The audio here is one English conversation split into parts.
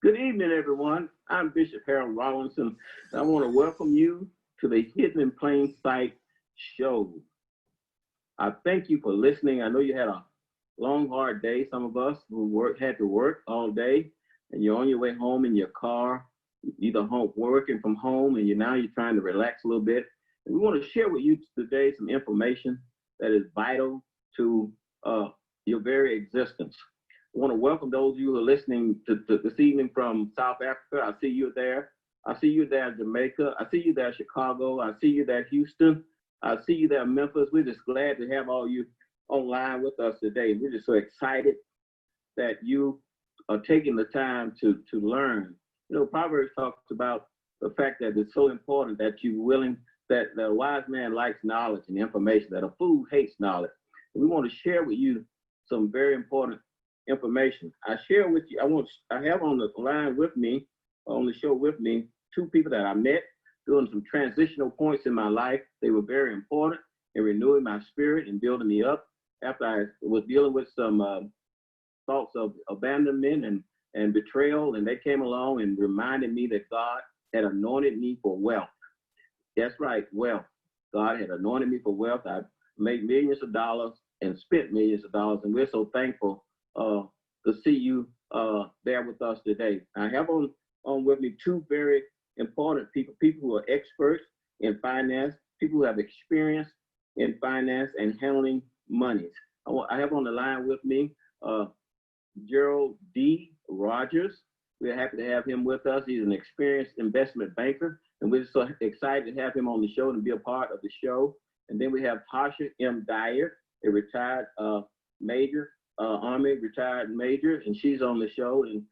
Good evening, everyone. I'm Bishop Harold Rollinson, and I want to welcome you to the Hidden in Plain Sight show. I thank you for listening. I know you had a long, hard day. Some of us who had to work all day, and you're on your way home in your car, either home working from home, and you're trying to relax a little bit. And we want to share with you today some information that is vital to your very existence. I want to welcome those of you who are listening to this evening from South Africa. I see you there. I see you there in Jamaica. I see you there in Chicago. I see you there in Houston. I see you there in Memphis. We're just glad to have all you online with us today. We're just so excited that you are taking the time to learn. You know, Proverbs talks about the fact that it's so important that you're willing, that the wise man likes knowledge and information, that a fool hates knowledge. And we want to share with you some very important information. I share with you, I have on the line with me, on the show with me, two people that I met during some transitional points in my life. They were very important in renewing my spirit and building me up after I was dealing with some thoughts of abandonment and betrayal, and they came along and reminded me that God had anointed me for wealth. That's right, wealth. God had anointed me for wealth. I made millions of dollars and spent millions of dollars, and we're so thankful to see you there with us today. I have on with me two very important people who are experts in finance, people who have experience in finance and handling monies. I have on the line with me Gerald D. Rogers. We're happy to have him with us. He's an experienced investment banker, and we're so excited to have him on the show and be a part of the show. And then we have Tasha M. Dyer, a retired Army retired major, and she's on the show, and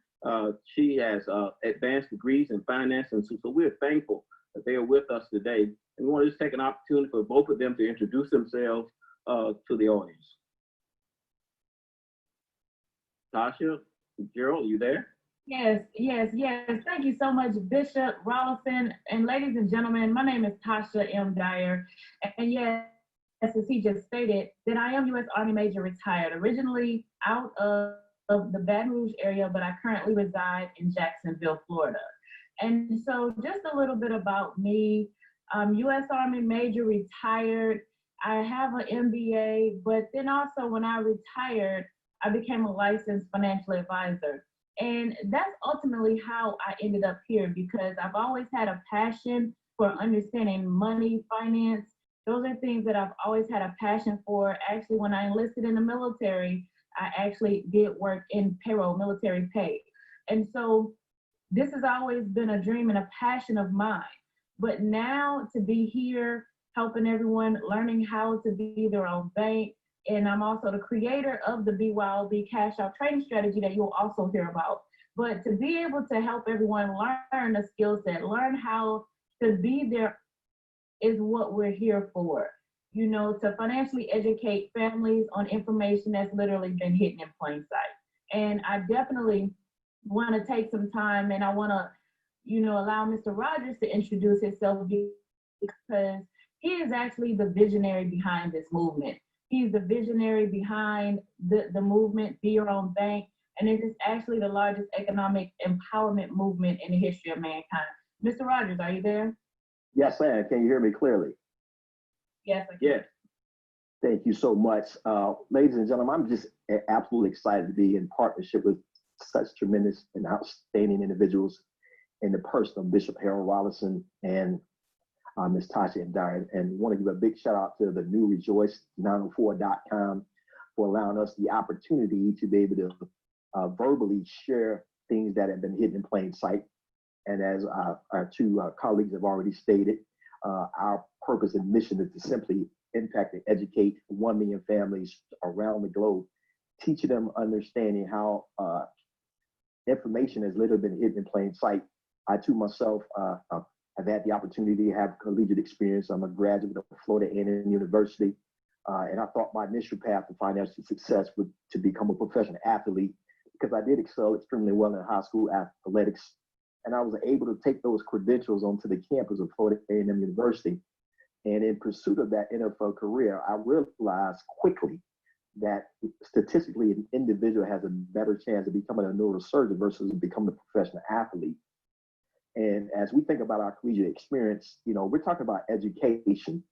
she has advanced degrees in finance, and so we're thankful that they are with us today. And we want to just take an opportunity for both of them to introduce themselves to the audience. Tasha, Gerald, you there? Yes. Thank you so much, Bishop Rollinson. And ladies and gentlemen, my name is Tasha M. Dyer. And yes, as he just stated, that I am U.S. Army Major retired, originally out of the Baton Rouge area, but I currently reside in Jacksonville, Florida. And so just a little bit about me. U.S. Army Major retired. I have an MBA, but then also when I retired, I became a licensed financial advisor. And that's ultimately how I ended up here, because I've always had a passion for understanding money, finance. Those are things that I've always had a passion for. Actually, when I enlisted in the military, I actually did work in payroll, military pay. And so this has always been a dream and a passion of mine. But now to be here, helping everyone, learning how to be their own bank, and I'm also the creator of the BYOB cash out trading strategy that you'll also hear about. But to be able to help everyone learn a skill set, learn how to be there, is what we're here for. You know, to financially educate families on information that's literally been hidden in plain sight. And I definitely want to take some time, and I want to, allow Mr. Rogers to introduce himself, because he is actually the visionary behind this movement. He's the visionary behind the movement, Be Your Own Bank, and it is actually the largest economic empowerment movement in the history of mankind. Mr. Rogers, are you there? Yes, ma'am. Can you hear me clearly? Yes, I can. Yes. Thank you so much. Ladies and gentlemen, I'm just absolutely excited to be in partnership with such tremendous and outstanding individuals in the person of Bishop Harold Rollinson and Ms. Tasha and Dyer. And want to give a big shout out to the new Rejoice904.com for allowing us the opportunity to be able to verbally share things that have been hidden in plain sight. And as our two colleagues have already stated, our purpose and mission is to simply impact and educate 1 million families around the globe, teaching them understanding how information has literally been hidden in plain sight. I too myself have had the opportunity to have collegiate experience. I'm a graduate of Florida A&M University, and I thought my initial path to financial success was to become a professional athlete, because I did excel extremely well in high school athletics. And I was able to take those credentials onto the campus of Florida A&M University. And in pursuit of that NFL career, I realized quickly that statistically an individual has a better chance of becoming a neurosurgeon versus becoming a professional athlete. And as we think about our collegiate experience, we're talking about education,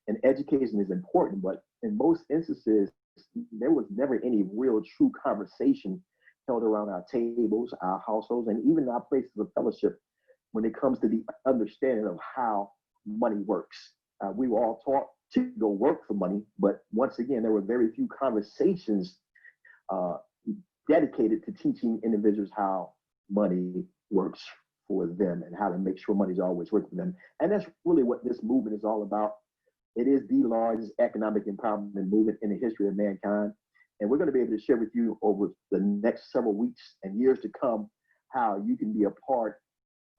and education is important, but in most instances, there was never any real true conversation held around our tables, our households, and even our places of fellowship when it comes to the understanding of how money works. We were all taught to go work for money, but once again, there were very few conversations dedicated to teaching individuals how money works for them and how to make sure money's always working for them. And that's really what this movement is all about. It is the largest economic empowerment movement in the history of mankind. And we're going to be able to share with you over the next several weeks and years to come how you can be a part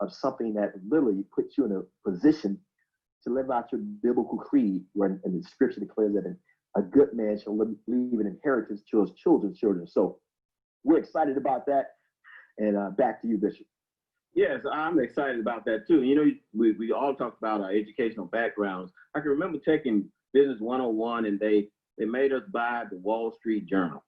of something that literally puts you in a position to live out your biblical creed, where and the scripture declares that a good man shall leave an inheritance to his children's children. So we're excited about that. And back to you, Bishop. Yes, I'm excited about that too. We all talked about our educational backgrounds. I can remember taking Business 101 and they made us buy the Wall Street Journal.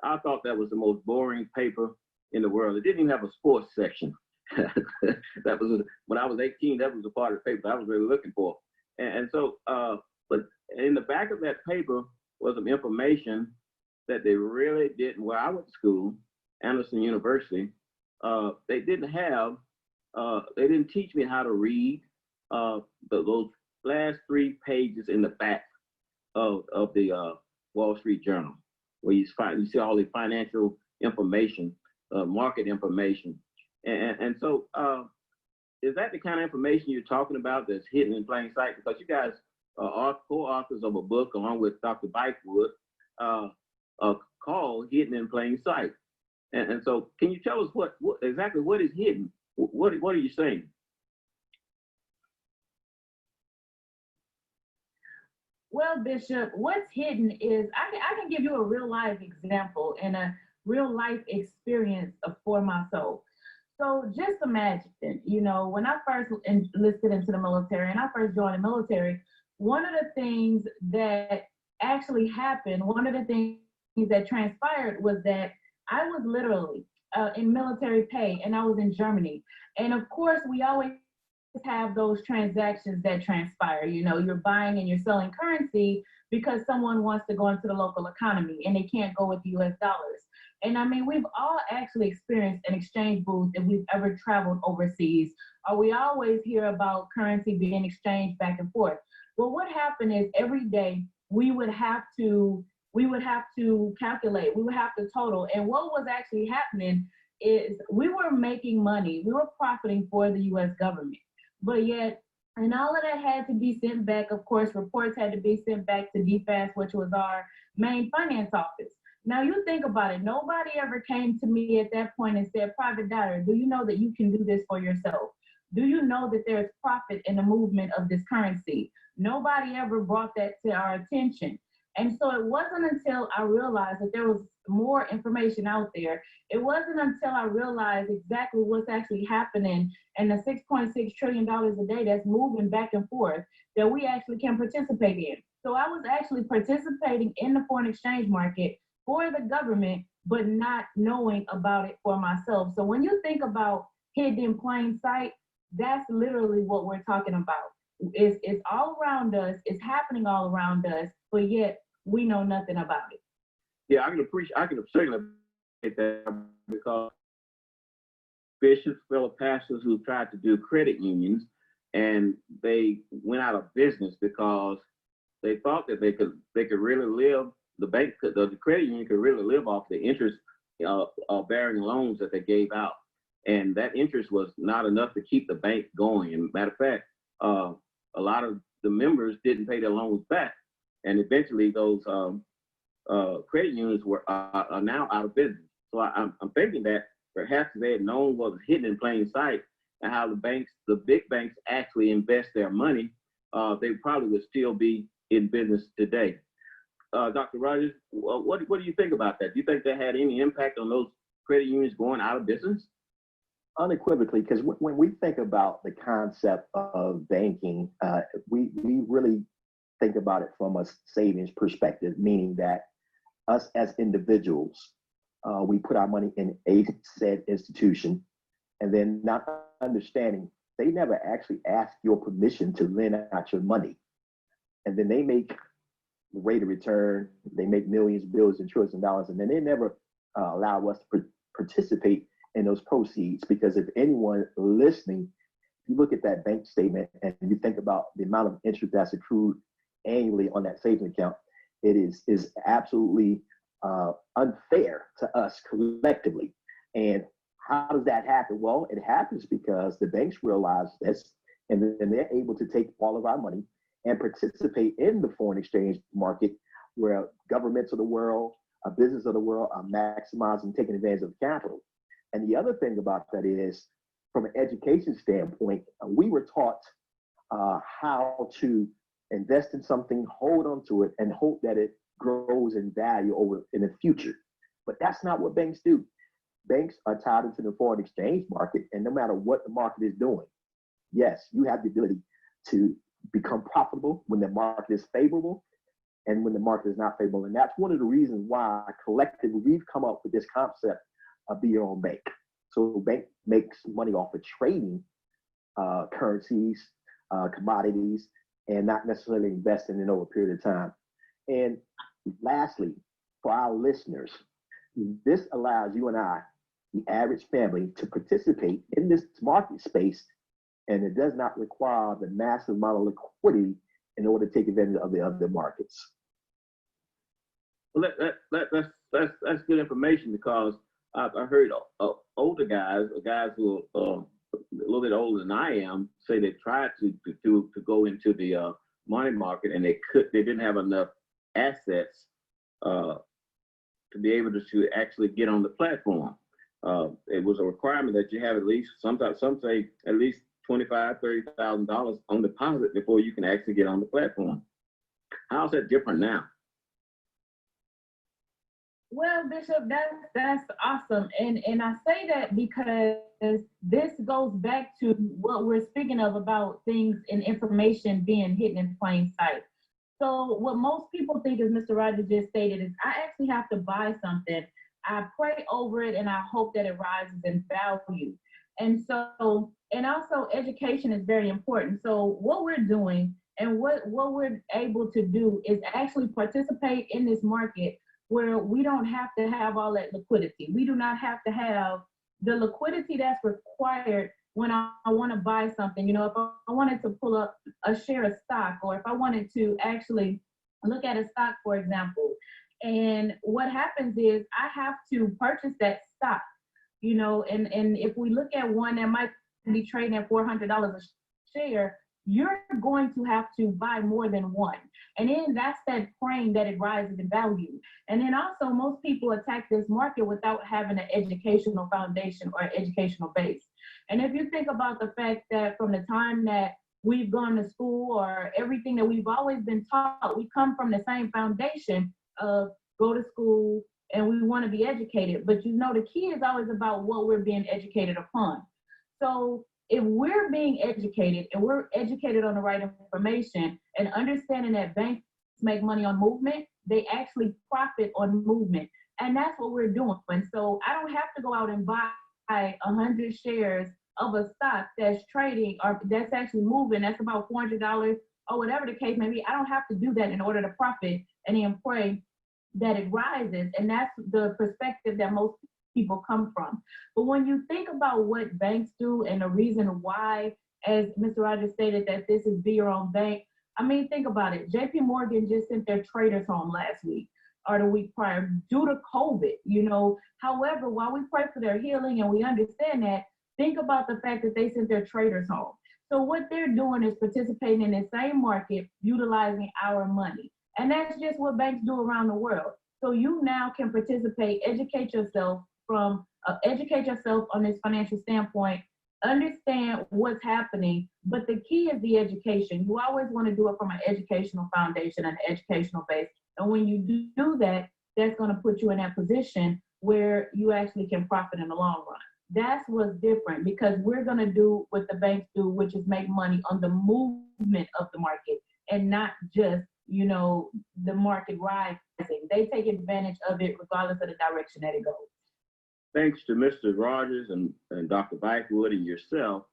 I thought that was the most boring paper in the world. It didn't even have a sports section. That was when I was 18. That was the part of the paper I was really looking for. And so, but in the back of that paper was some information that they really didn't. Where I went to school, Anderson University, they didn't have. They didn't teach me how to read. Those last 3 pages in the back of the Wall Street Journal, where you see all the financial information, market information. And so, is that the kind of information you're talking about that's hidden in plain sight? Because you guys are co-authors of a book along with Dr. Bikewood called Hidden in Plain Sight. And so, can you tell us what exactly what is hidden? What are you saying? Well, Bishop, what's hidden is I can give you a real life example and a real life experience for my soul. So just imagine, when I first enlisted into the military and I first joined the military, one of the things that actually happened, one of the things that transpired was that I was literally in military pay and I was in Germany. And of course, we always have those transactions that transpire. You're buying and you're selling currency because someone wants to go into the local economy and they can't go with the US dollars. And I mean, we've all actually experienced an exchange booth if we've ever traveled overseas, or we always hear about currency being exchanged back and forth. Well, what happened is every day we would have to calculate, we would have to total. And what was actually happening is we were making money, we were profiting for the US government. But yet, and all of that had to be sent back. Of course, reports had to be sent back to DFAS, which was our main finance office. Now you think about it, nobody ever came to me at that point and said, Private Dyer, do you know that you can do this for yourself? Do you know that there's profit in the movement of this currency? Nobody ever brought that to our attention. And so it wasn't until I realized that there was more information out there. It wasn't until I realized exactly what's actually happening and the $6.6 trillion a day that's moving back and forth that we actually can participate in. So I was actually participating in the foreign exchange market for the government, but not knowing about it for myself. So when you think about hidden in plain sight, that's literally what we're talking about. It's all around us, it's happening all around us, but yet we know nothing about it. Yeah, I can certainly appreciate that, because bishops, fellow pastors who tried to do credit unions, and they went out of business because they thought that they could really live. The credit union could really live off the interest bearing loans that they gave out, and that interest was not enough to keep the bank going. And matter of fact, a lot of the members didn't pay their loans back, and eventually those credit unions are now out of business. So I'm thinking that perhaps they had known what was hidden in plain sight and how the big banks actually invest their money, they probably would still be in business today. Dr. Rogers, what do you think about that? Do you think that had any impact on those credit unions going out of business? Unequivocally, because when we think about the concept of banking, we really think about it from a savings perspective, meaning that us as individuals, we put our money in a said institution, and then not understanding they never actually ask your permission to lend out your money. And then they make rate of return, they make millions, billions, and trillions of dollars, and then they never allow us to participate in those proceeds. Because if anyone listening, if you look at that bank statement and you think about the amount of interest that's accrued annually on that savings account, it is absolutely unfair to us collectively. And how does that happen? Well, it happens because the banks realize this, and then they're able to take all of our money and participate in the foreign exchange market, where governments of the world, business of the world are maximizing, taking advantage of capital. And the other thing about that is, from an education standpoint, we were taught how to invest in something, hold on to it, and hope that it grows in value over in the future. But that's not what banks do. Banks are tied into the foreign exchange market, and no matter what the market is doing, yes, you have the ability to become profitable when the market is favorable and when the market is not favorable. And that's one of the reasons why collectively we've come up with this concept of be your own bank. So bank makes money off of trading currencies, commodities, and not necessarily investing in over a period of time. And lastly, for our listeners, this allows you and I, the average family, to participate in this market space, and it does not require the massive amount of liquidity in order to take advantage of the other markets. Well, that's good information, because I heard older guys, or guys who are a little bit older than I am, say they tried to go into the money market, and they didn't have enough assets to be able to actually get on the platform. It was a requirement that you have at least, some say at least $25,000, $30,000 on deposit before you can actually get on the platform. How's that different now? Well, Bishop, that's awesome. And I say that because this goes back to what we're speaking of about things and information being hidden in plain sight. So what most people think, as Mr. Rogers just stated, is I actually have to buy something. I pray over it and I hope that it rises in value. And so, and also education is very important. So what we're doing and what we're able to do is actually participate in this market where we don't have to have all that liquidity. We do not have to have the liquidity that's required when I want to buy something. You know, if I wanted to pull up a share of stock, or if I wanted to actually look at a stock, for example, and what happens is I have to purchase that stock, you know, and if we look at one that might be trading at $400 a share, you're going to have to buy more than one. And then that's that praying that it rises in value. And then also most people attack this market without having an educational foundation or educational base. And if you think about the fact that from the time that we've gone to school, or everything that we've always been taught, we come from the same foundation of go to school and we want to be educated. But you know, the key is always about what we're being educated upon. So if we're being educated and we're educated on the right information and understanding that banks make money on movement, they actually profit on movement. And that's what we're doing. And so I don't have to go out and buy 100 shares of a stock that's trading or that's actually moving. That's about $400 or whatever the case may be. I don't have to do that in order to profit and then pray that it rises. And that's the perspective that most people come from. But when you think about what banks do and the reason why, as Mr. Rogers stated, that this is be your own bank, I mean, think about it. JP Morgan just sent their traders home last week or the week prior due to COVID, you know. However, while we pray for their healing and we understand that, think about the fact that they sent their traders home. So what they're doing is participating in the same market, utilizing our money. And that's just what banks do around the world. So you now can participate, educate yourself on this financial standpoint, understand what's happening, but the key is the education. You always want to do it from an educational foundation and educational base. And when you do that, that's going to put you in that position where you actually can profit in the long run. That's what's different, because we're going to do what the banks do, which is make money on the movement of the market and not just the market rising. They take advantage of it regardless of the direction that it goes. Thanks to Mr. Rogers and Dr. Bykewood and yourself,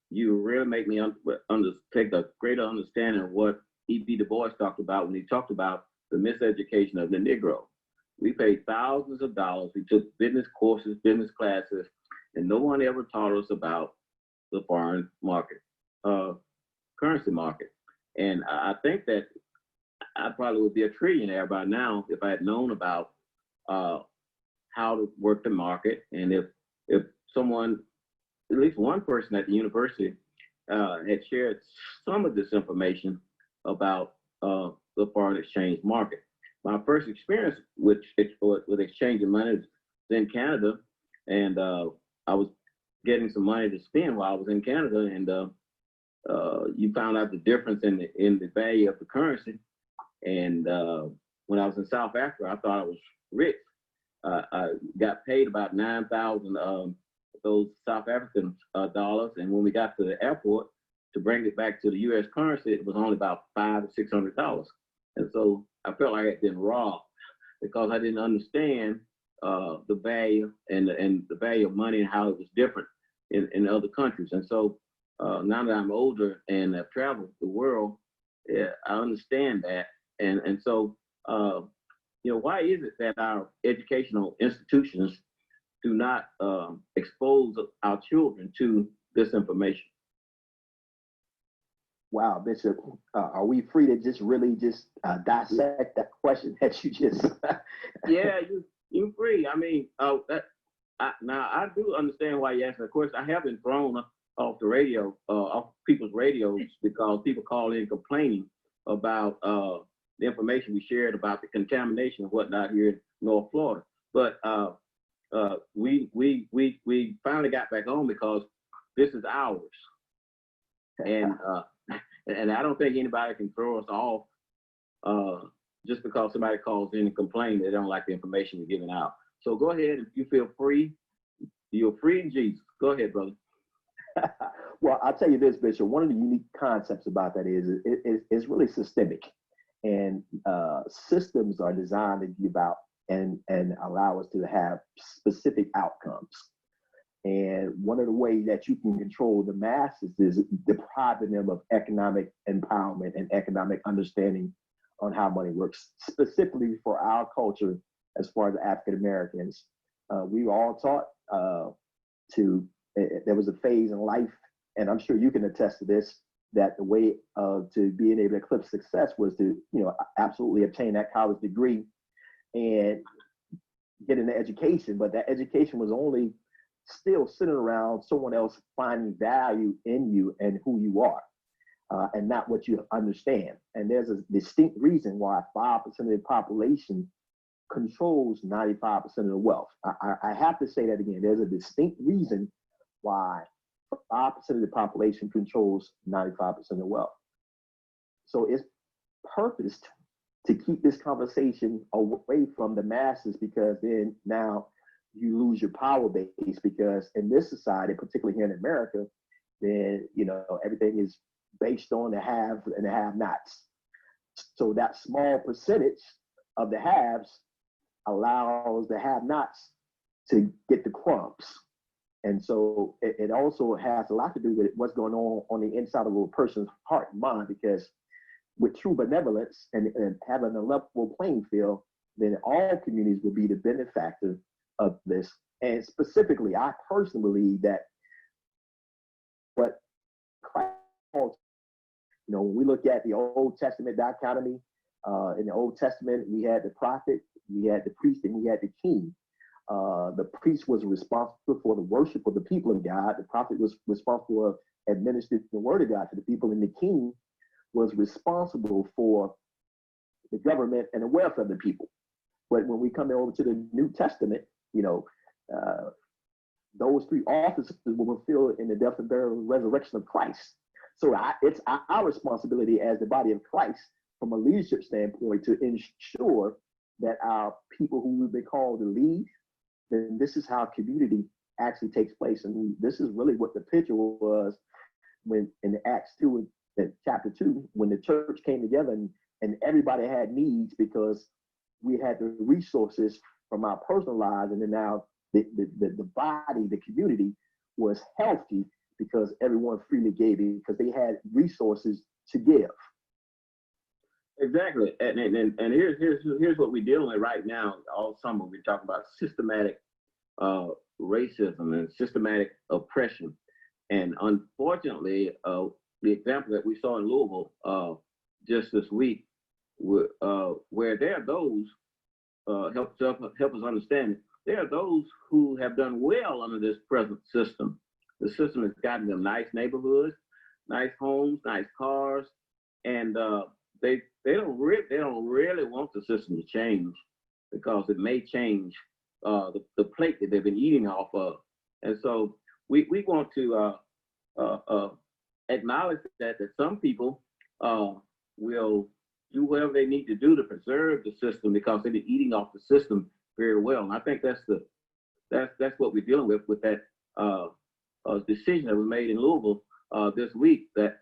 you really make me take a greater understanding of what E.B. Du Bois talked about when he talked about the miseducation of the Negro. We paid thousands of dollars. We took business courses, business classes, and no one ever taught us about the foreign market, currency market. And I think that I probably would be a trillionaire by now if I had known about how to work the market, and if someone, at least one person at the university, had shared some of this information about the foreign exchange market. My first experience with exchanging money was in Canada, and I was getting some money to spend while I was in Canada, and you found out the difference in the value of the currency. And when I was in South Africa, I thought I was rich. I got paid about 9,000 of those South African dollars, and when we got to the airport to bring it back to the U.S. currency, it was only about $500 to $600. And so I felt like I had been robbed because I didn't understand the value and the value of money and how it was different in other countries. And so now that I'm older and have traveled the world, I understand that. And so, why is it that our educational institutions do not expose our children to this information? Wow, Bishop, are we free to just really dissect that question that you just? Yeah, you're free. I mean, now I do understand why you asked that question. I have been thrown off the radio, off people's radios, because people call in complaining about the information we shared about the contamination and whatnot here in North Florida. But we finally got back on because this is ours, and I don't think anybody can throw us off just because somebody calls in and complains they don't like the information we're giving out. So go ahead, if you feel free, you're free in Jesus. Go ahead, brother. Well, I'll tell you this, Bishop. One of the unique concepts about that is it's really systemic, and systems are designed to give out and allow us to have specific outcomes. And one of the ways that you can control the masses is depriving them of economic empowerment and economic understanding on how money works, specifically for our culture as far as African Americans. We were all taught there was a phase in life, and I'm sure you can attest to this, that the way to being able to eclipse success was to, absolutely obtain that college degree and get an education, but that education was only still sitting around someone else finding value in you and who you are, and not what you understand. And there's a distinct reason why 5% of the population controls 95% of the wealth. I have to say that again. There's a distinct reason why 5% of the population controls 95% of the wealth. So it's purposed to keep this conversation away from the masses, because then now you lose your power base, because in this society, particularly here in America, then everything is based on the haves and the have-nots. So that small percentage of the haves allows the have-nots to get the crumbs. And so it also has a lot to do with what's going on the inside of a person's heart and mind, because with true benevolence and having a level playing field, then all communities will be the benefactor of this. And specifically, I personally believe that what Christ calls, when we look at the Old Testament dichotomy, in the Old Testament, we had the prophet, we had the priest, and we had the king. The priest was responsible for the worship of the people of God. The prophet was responsible for administering the word of God to the people, and the king was responsible for the government and the welfare of the people. But when we come over to the New Testament, those three offices were fulfilled in the death and burial and resurrection of Christ. So it's our responsibility as the body of Christ, from a leadership standpoint, to ensure that our people who we've been called to lead, then this is how community actually takes place. And this is really what the picture was when in Acts 2, in chapter 2, when the church came together and and everybody had needs because we had the resources from our personal lives, and then now the body, the community was healthy because everyone freely gave it because they had resources to give. Exactly, and here's what we're dealing with right now. All summer we're talking about systematic racism and systematic oppression, and unfortunately, the example that we saw in Louisville just this week, where there are those help us understand it. There are those who have done well under this present system. The system has gotten them nice neighborhoods, nice homes, nice cars, and they don't really want the system to change because it may change the plate that they've been eating off of. And so we want to acknowledge that some people will do whatever they need to do to preserve the system because they've been eating off the system very well. And I think that's what we're dealing with that decision that was made in Louisville this week. That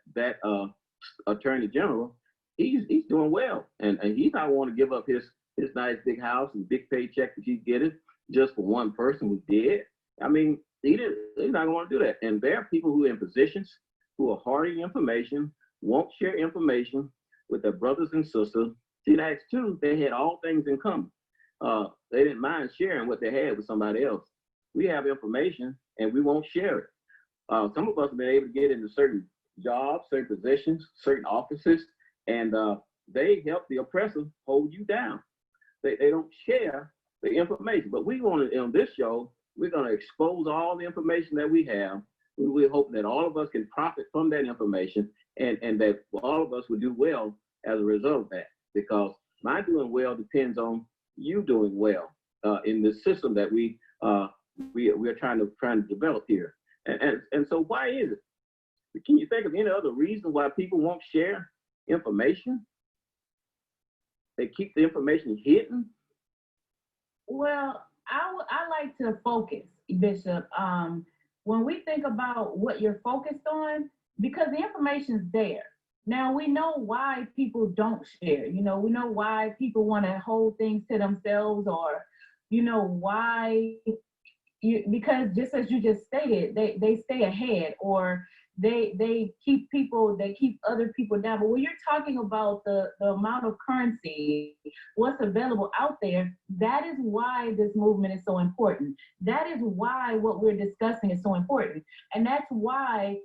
Attorney General, he's doing well, and he's not want to give up his nice big house and big paycheck that he's getting just for one person who did. I mean, he's not going to want to do that. And there are people who are in positions who are hoarding information, won't share information with their brothers and sisters. See, in Acts 2, they had all things in common. They didn't mind sharing what they had with somebody else. We have information and we won't share it. Some of us have been able to get into certain jobs, certain positions, certain offices, and they help the oppressor hold you down. They don't share the information. But we want to, on this show, we're going to expose all the information that we have. We're hoping that all of us can profit from that information and that all of us will do well as a result of that. Because my doing well depends on you doing well in the system that we are trying to develop here. And so why is it? Can you think of any other reason why people won't share information? They keep the information hidden? Well, I like to focus, Bishop. When we think about what you're focused on, because the information's there. Now, we know why people don't share. We know why people want to hold things to themselves, or, why, because just as you just stated, they stay ahead, or they keep other people down. But when you're talking about the amount of currency, what's available out there, that is why this movement is so important. That is why what we're discussing is so important. And that's why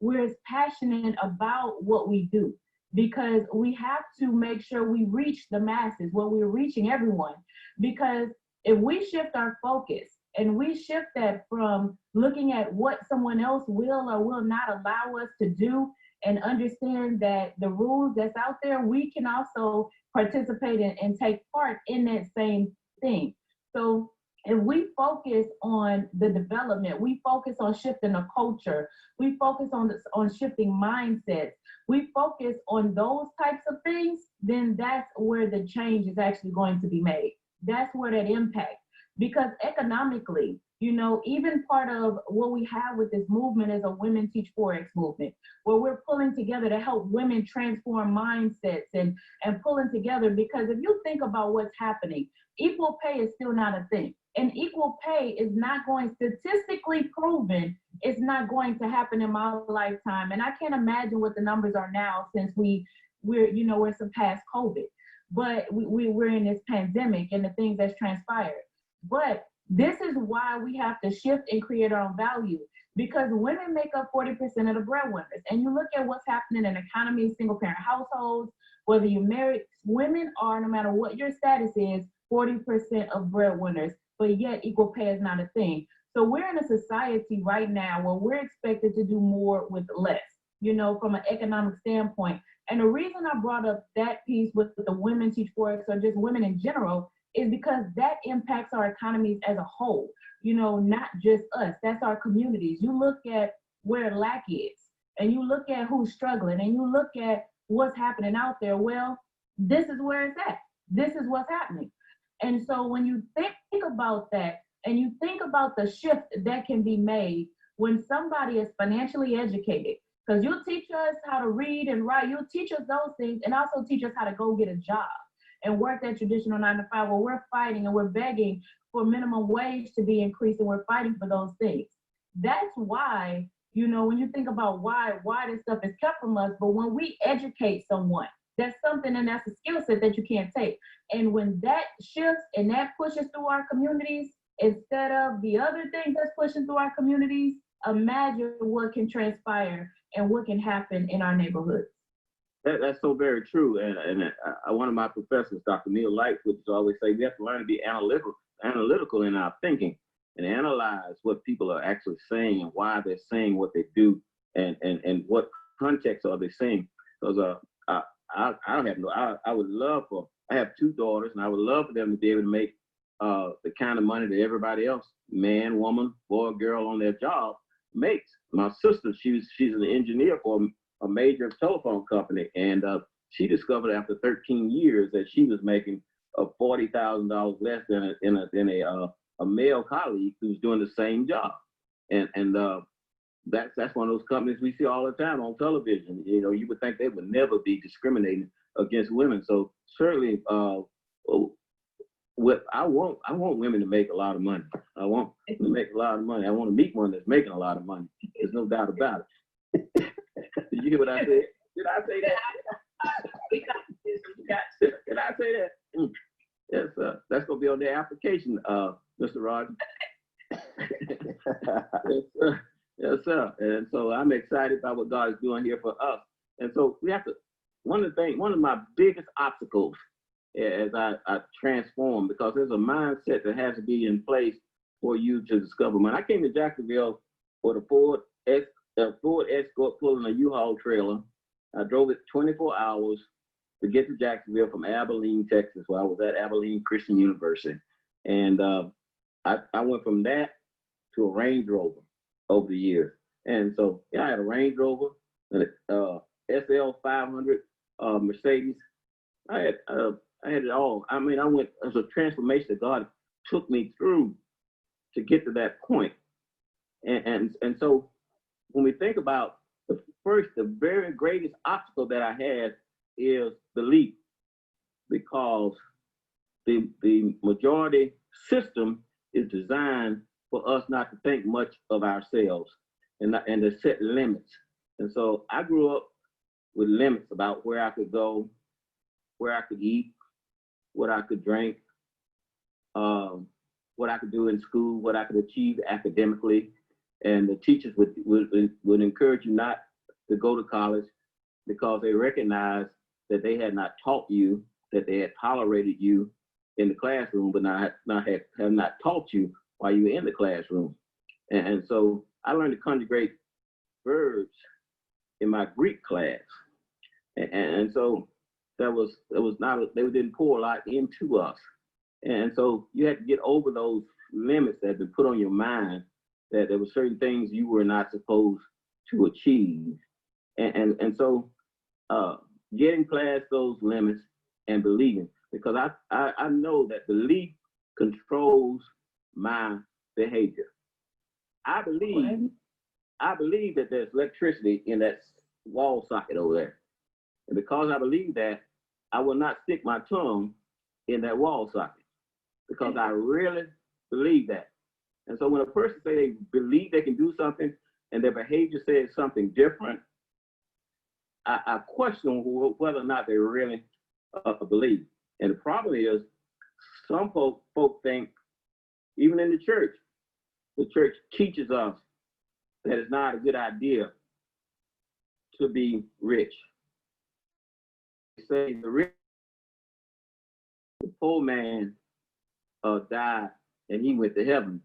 we're as passionate about what we do, because we have to make sure we reach the masses, we're reaching everyone. Because if we shift our focus and we shift that from looking at what someone else will or will not allow us to do, and understand that the rules that's out there, we can also participate and take part in that same thing. So if we focus on the development, we focus on shifting the culture, we focus on shifting mindsets, we focus on those types of things, then that's where the change is actually going to be made. That's where that impact. Because economically, even part of what we have with this movement is a Women Teach Forex movement, where we're pulling together to help women transform mindsets and pulling together. Because if you think about what's happening, equal pay is still not a thing. And equal pay is not going, statistically proven, it's not going to happen in my lifetime. And I can't imagine what the numbers are now, since we're surpassed COVID. But we're in this pandemic and the things that's transpired. But this is why we have to shift and create our own value, because women make up 40% of the breadwinners. And you look at what's happening in the economy, single parent households, whether you're married, women are, no matter what your status is, 40% of breadwinners, but yet equal pay is not a thing. So we're in a society right now where we're expected to do more with less, from an economic standpoint. And the reason I brought up that piece with the Women Teach Forex, or just women in general, is because that impacts our economies as a whole, not just us. That's our communities. You look at where lack is, and you look at who's struggling, and you look at what's happening out there. Well, this is where it's at. This is what's happening. And so when you think about that, and you think about the shift that can be made when somebody is financially educated, Because you'll teach us how to read and write. You'll teach us those things and also teach us how to go get a job and work that traditional 9 to 5 where we're fighting and we're begging for minimum wage to be increased and we're fighting for those things. That's why, you know, when you think about why this stuff is kept from us, but when we educate someone, that's something and that's a skill set that you can't take. And when that shifts and that pushes through our communities, instead of the other things that's pushing through our communities, imagine what can transpire and what can happen in our neighborhoods. That's so very true. And one of my professors, Dr. Neil Lightfoot, always say we have to learn to be analytical in our thinking and analyze what people are actually saying and why they're saying what they do and what context are they saying. Because I have 2 daughters and I would love for them to be able to make the kind of money that everybody else, man, woman, boy, girl on their job makes. My sister, she's an engineer for a major telephone company, and she discovered after 13 years that she was making $40,000 less than a male colleague who's doing the same job. And that's one of those companies we see all the time on television. You know, you would think they would never be discriminating against women. So certainly, I want women to make a lot of money. I want them to make a lot of money. I want to meet one that's making a lot of money. There's no doubt about it. Did you hear what I said? Did I say that? Did I say that? Yes, that's gonna be on the application, Mr. Roger. Yes, sir. And so I'm excited about what God is doing here for us. And so we have to. One of my biggest obstacles as I transform, because there's a mindset that has to be in place for you to discover. When I came to Jacksonville for the Ford Escort pulling a U-Haul trailer, I drove it 24 hours to get to Jacksonville from Abilene, Texas, where I was at Abilene Christian University. And I went from that to a Range Rover over the years. And so, yeah, I had a Range Rover, an SL 500 Mercedes. I had it all. I mean, it was a transformation that God took me through to get to that point. And so when we think about the very greatest obstacle that I had is belief, because the majority system is designed for us not to think much of ourselves and to set limits. And so I grew up with limits about where I could go, where I could eat, what I could drink, what I could do in school, what I could achieve academically. And the teachers would encourage you not to go to college because they recognized that they had not taught you, that they had tolerated you in the classroom, but have not taught you while you were in the classroom. And so I learned to conjugate verbs in my Greek class. And so they didn't pour a lot into us. And so you had to get over those limits that had been put on your mind, that there were certain things you were not supposed to achieve. And so getting past those limits and believing, because I know that belief controls my behavior. I believe that there's electricity in that wall socket over there. And because I believe that, I will not stick my tongue in that wall socket, because I really believe that. And so when a person says they believe they can do something and their behavior says something different, I question whether or not they really believe. And the problem is, some folk think, even in the church teaches us that it's not a good idea to be rich. They say the poor man died and he went to heaven.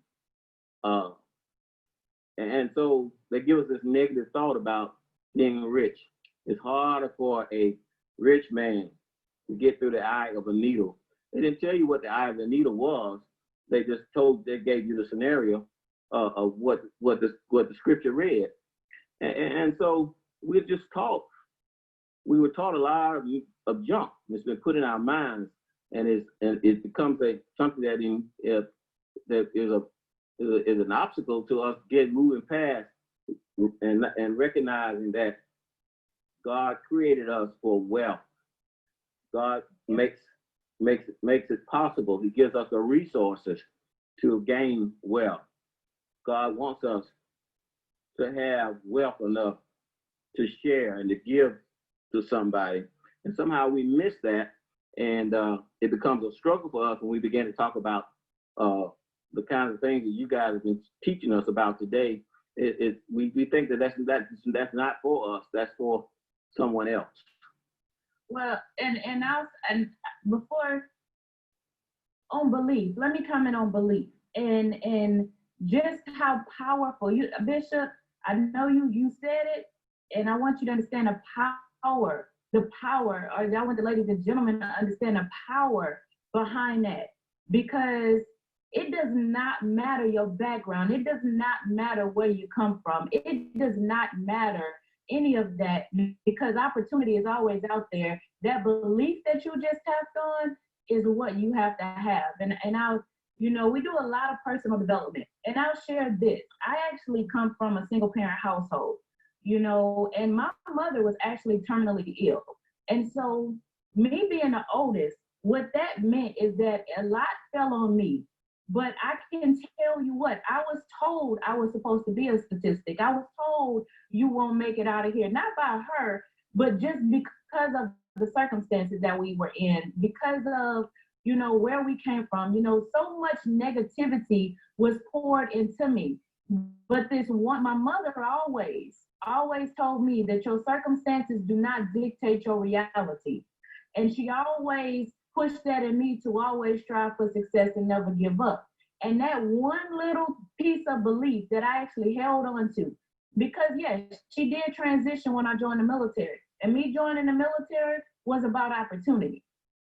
And so they give us this negative thought about being rich. It's harder for a rich man to get through the eye of a needle. They didn't tell you what the eye of the needle was. They gave you the scenario of what the scripture read. And so we were taught a lot of junk. It's been put in our minds, and it becomes something that is an obstacle to us moving past and recognizing that God created us for wealth. God makes it possible. He gives us the resources to gain wealth. God wants us to have wealth enough to share and to give to somebody. And somehow we miss that, and it becomes a struggle for us when we begin to talk about the kinds of things that you guys have been teaching us about today. We think that that's not for us. That's for someone else. Well, and before on belief, let me comment on belief and just how powerful you, Bishop. I know you said it, and I want you to understand the power, or I want the ladies and gentlemen to understand the power behind that, because it does not matter your background. It does not matter where you come from. It does not matter any of that, because opportunity is always out there. That belief that you just tapped on is what you have to have. And I'll, we do a lot of personal development, and I'll share this. I actually come from a single parent household, and my mother was actually terminally ill. And so me being the oldest, what that meant is that a lot fell on me. But I can tell you what, I was told I was supposed to be a statistic. I was told you won't make it out of here, not by her, but just because of the circumstances that we were in, because of, where we came from. So much negativity was poured into me. But my mother always told me that your circumstances do not dictate your reality. And she always pushed that in me to always strive for success and never give up. And that one little piece of belief that I actually held on to, because yes, she did transition when I joined the military, and me joining the military was about opportunity.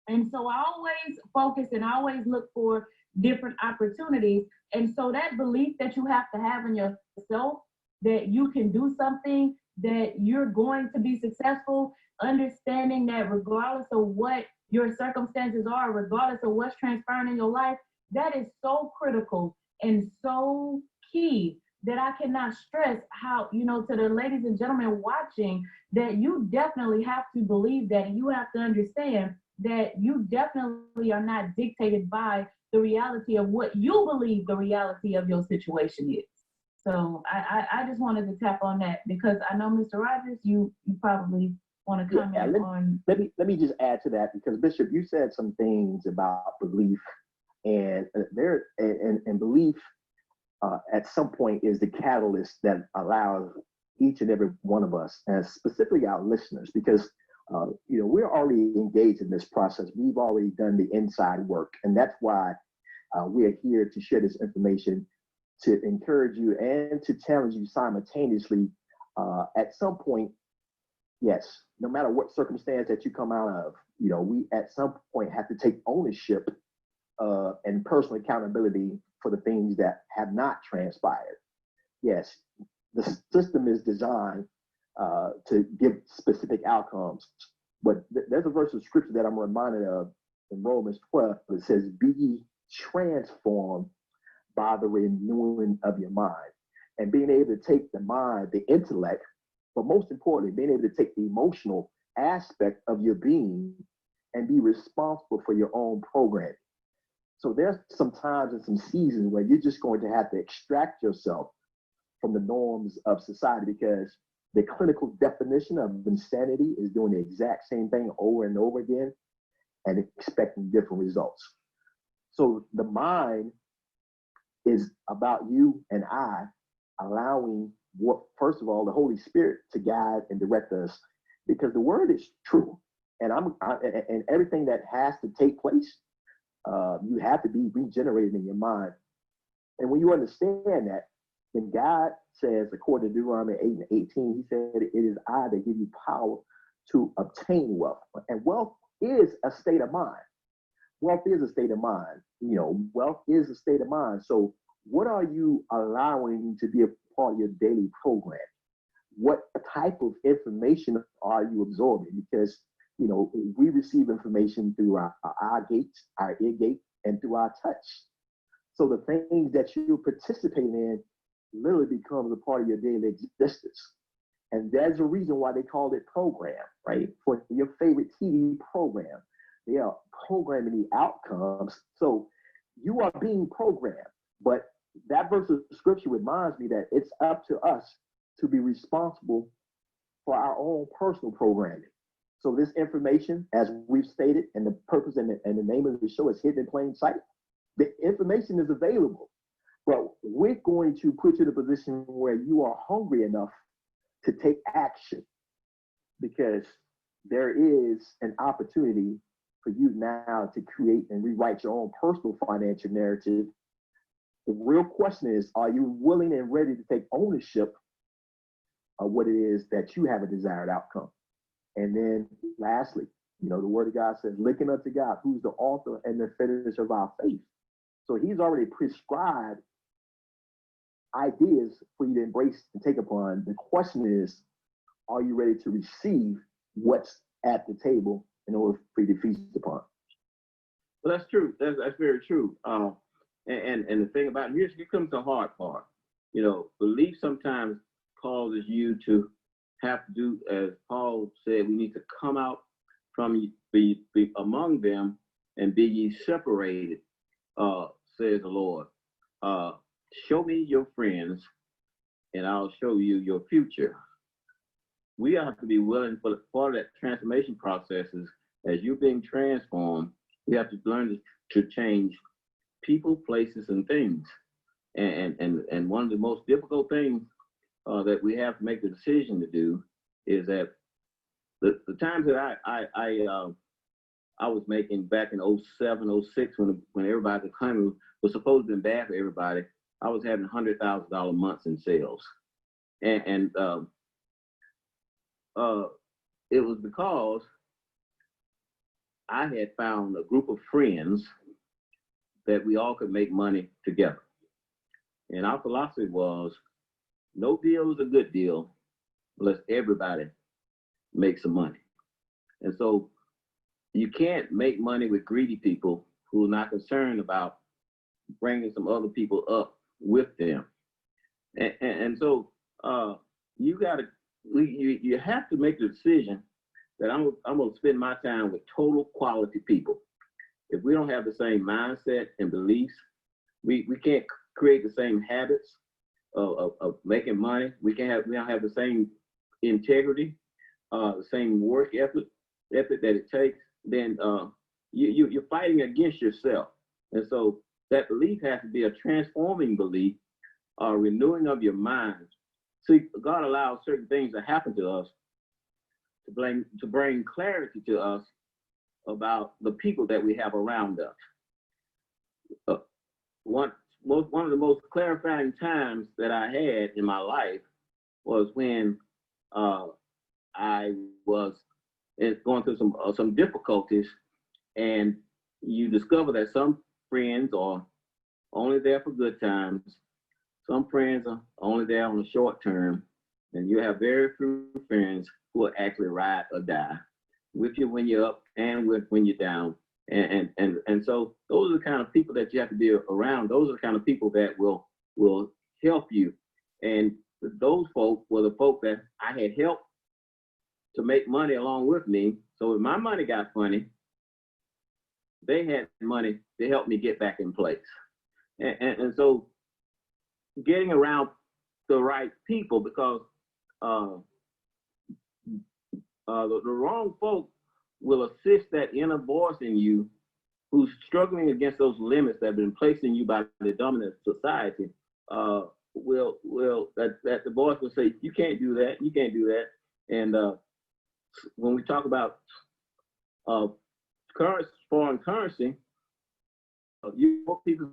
And so I always focus and always look for different opportunities. And so that belief that you have to have in yourself, that you can do something, that you're going to be successful, understanding that regardless of what your circumstances are, regardless of what's transpiring in your life, that is so critical and so key that I cannot stress how, to the ladies and gentlemen watching, that you definitely have to believe that, and you have to understand that you definitely are not dictated by the reality of what you believe the reality of your situation is. So I just wanted to tap on that, because I know, Mr. Rogers, you probably want to comment on. Let me just add to that, because Bishop, you said some things about belief, and belief at some point is the catalyst that allows each and every one of us, and specifically our listeners, because we're already engaged in this process. We've already done the inside work, and that's why we are here to share this information, to encourage you and to challenge you simultaneously. At some point, yes, no matter what circumstance that you come out of, we at some point have to take ownership and personal accountability for the things that have not transpired. Yes, the system is designed to give specific outcomes, but there's a verse of scripture that I'm reminded of in Romans 12 that says, "Be ye transformed by the renewing of your mind," and being able to take the mind, the intellect, but most importantly, being able to take the emotional aspect of your being and be responsible for your own programming. So there's some times and some seasons where you're just going to have to extract yourself from the norms of society, because the clinical definition of insanity is doing the exact same thing over and over again and expecting different results. So the mind is about you and I allowing first of all, the Holy Spirit to guide and direct us, because the word is true. And and everything that has to take place, you have to be regenerated in your mind. And when you understand that, then God says, according to Deuteronomy 8:18, he said, "It is I that give you power to obtain wealth." And wealth is a state of mind. Wealth is a state of mind. Wealth is a state of mind. So what are you allowing to be a part of your daily program? What type of information are you absorbing? Because, we receive information through our eye gates, our ear gate, and through our touch. So the things that you're participating in literally becomes a part of your daily existence. And there's a reason why they call it program, right? For your favorite TV program, they are programming the outcomes. So you are being programmed. But that verse of scripture reminds me that it's up to us to be responsible for our own personal programming. So this information, as we've stated, and the purpose and the name of the show is hidden in plain sight. The information is available, but we're going to put you in a position where you are hungry enough to take action, because there is an opportunity for you now to create and rewrite your own personal financial narrative. The real question is, are you willing and ready to take ownership of what it is that you have a desired outcome? And then lastly, the word of God says, looking unto God, who's the author and the finisher of our faith. So he's already prescribed ideas for you to embrace and take upon. The question is, are you ready to receive what's at the table in order for you to feast upon? Well, that's true. That's very true. And the thing about it, here comes the hard part. Belief sometimes causes you to have to do, as Paul said, we need to come out from be among them and be ye separated, says the Lord. Show me your friends, and I'll show you your future. We have to be willing for part of that transformation processes. As you're being transformed, we have to learn to change people, places, and things. And one of the most difficult things that we have to make the decision to do is that the times that I was making back in 07, 06, when everybody's economy was supposed to be bad for everybody, I was having $100,000 months in sales. And it was because I had found a group of friends that we all could make money together. And our philosophy was, no deal is a good deal unless everybody makes some money. And so you can't make money with greedy people who are not concerned about bringing some other people up with them. And so you have to make the decision that I'm going to spend my time with total quality people. If we don't have the same mindset and beliefs, we can't create the same habits of making money. We don't have the same integrity, the same work effort that it takes. Then you're fighting against yourself. And so that belief has to be a transforming belief, a renewing of your mind. See, God allows certain things to happen to us to bring clarity to us about the people that we have around us. One of the most clarifying times that I had in my life was when I was going through some difficulties, and you discover that some friends are only there for good times. Some friends are only there on the short term, and you have very few friends who will actually ride or die with you when you're up and when you're down. And so those are the kind of people that you have to be around. Those are the kind of people that will help you. And those folk were the folk that I had helped to make money along with me. So if my money got funny, they had money to help me get back in place. And so getting around the right people, because the wrong folk will assist that inner voice in you who's struggling against those limits that have been placed in you by the dominant society. That the voice will say, you can't do that, you can't do that. And when we talk about foreign currency, you more people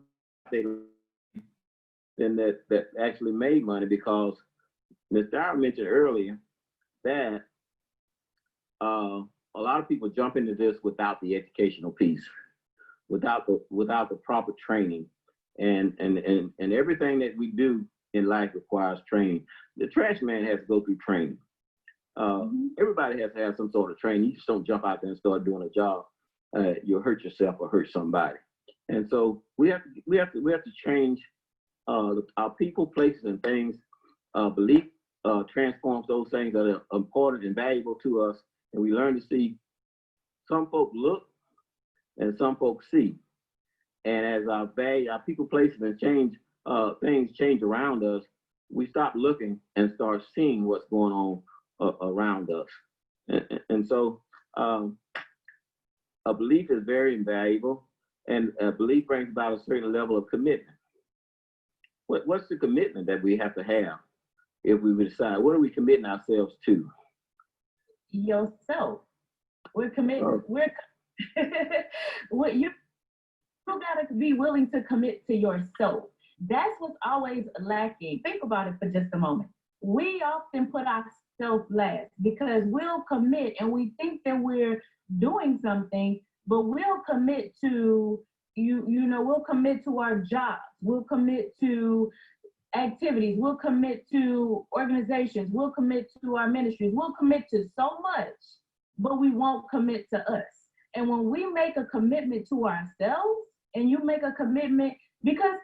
than that actually made money, because Ms. Dyer mentioned earlier that a lot of people jump into this without the educational piece, without the proper training, and everything that we do in life requires training. The trash man has to go through training. Everybody has to have some sort of training. You just don't jump out there and start doing a job. You'll hurt yourself or hurt somebody. And so we have to change our people, places, and things. Belief transforms those things that are important and valuable to us, and we learn to see. Some folks look, and some folks see. And as our value, our people, places, and things change around us, we stop looking and start seeing what's going on around us. And so, a belief is very invaluable, and a belief brings about a certain level of commitment. What's the commitment that we have to have if we would decide? What are we committing ourselves to? Yourself. We're committed. You gotta be willing to commit to yourself. That's what's always lacking. Think about it for just a moment. We often put ourselves last because we'll commit and we think that we're doing something, but we'll commit to we'll commit to our jobs, we'll commit to activities, we'll commit to organizations, we'll commit to our ministries, we'll commit to so much, but we won't commit to us. And when we make a commitment to ourselves, and you make a commitment, because